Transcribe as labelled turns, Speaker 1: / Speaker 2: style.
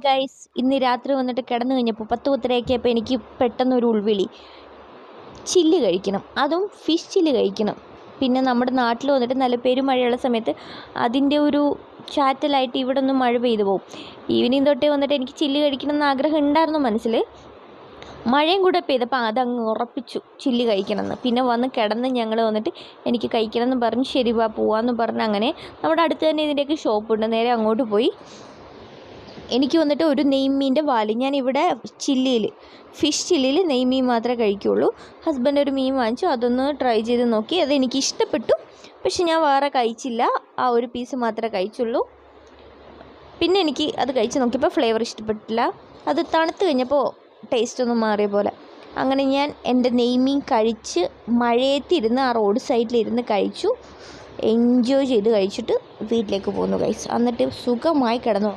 Speaker 1: Guys, ഇന്ന് രാത്രി വന്നിട്ട് കിടന്നു കഴിഞ്ഞപ്പോൾ 10:30 ആയപ്പോൾ എനിക്ക് പെട്ടെന്നൊരു ഉൾവിളി, ചില്ല് കഴിക്കണം, അതും ഫിഷ് ചില്ല് കഴിക്കണം. പിന്നെ നമ്മുടെ നാട്ടിൽ വന്നിട്ട് നല്ല പെരുമഴയുള്ള സമയത്ത് അതിൻ്റെ ഒരു ചാറ്റലായിട്ട് ഇവിടെ ഒന്നും മഴ പെയ്തു പോകും. ഈവനിങ് തൊട്ടേ വന്നിട്ട് എനിക്ക് ചില്ല് കഴിക്കണം എന്ന് ആഗ്രഹം ഉണ്ടായിരുന്നു മനസ്സിൽ. മഴയും കൂടെ പെയ്തപ്പോൾ അതങ്ങ് ഉറപ്പിച്ചു ചില്ല് കഴിക്കണമെന്ന്. പിന്നെ വന്ന് കിടന്ന് ഞങ്ങൾ വന്നിട്ട് എനിക്ക് കഴിക്കണം എന്ന് പറഞ്ഞ് ശരി വാ പോവാമെന്ന് പറഞ്ഞ് അങ്ങനെ നമ്മുടെ അടുത്ത് തന്നെ ഇതിൻ്റെയൊക്കെ ഷോപ്പുണ്ട്. നേരെ അങ്ങോട്ട് പോയി എനിക്ക് വന്നിട്ട് ഒരു നെയ്മീൻ്റെ വാല്, ഞാനിവിടെ ഫിഷ് ചില്ലിയിൽ നെയ്മീൻ മാത്രമേ കഴിക്കുകയുള്ളൂ. ഹസ്ബൻഡ് ഒരു മീൻ വാങ്ങിച്ചു, അതൊന്ന് ട്രൈ ചെയ്ത് നോക്കി, അതെനിക്ക് ഇഷ്ടപ്പെട്ടു. പക്ഷെ ഞാൻ വേറെ കഴിച്ചില്ല, ആ ഒരു പീസ് മാത്രമേ കഴിച്ചുള്ളൂ. പിന്നെ എനിക്ക് അത് കഴിച്ച് നോക്കിയപ്പോൾ ഫ്ലേവർ ഇഷ്ടപ്പെട്ടില്ല, അത് തണുത്ത് കഴിഞ്ഞപ്പോൾ ടേസ്റ്റ് ഒന്നും മാറിയ പോലെ. അങ്ങനെ ഞാൻ എൻ്റെ നെയ്മീൻ കഴിച്ച് മഴയത്തിരുന്ന് ആ റോഡ് സൈഡിലിരുന്ന് കഴിച്ചു, എൻജോയ് ചെയ്ത് കഴിച്ചിട്ട് വീട്ടിലേക്ക് പോന്നു ഗൈസ്. എന്നിട്ട് സുഖമായി കിടന്നു.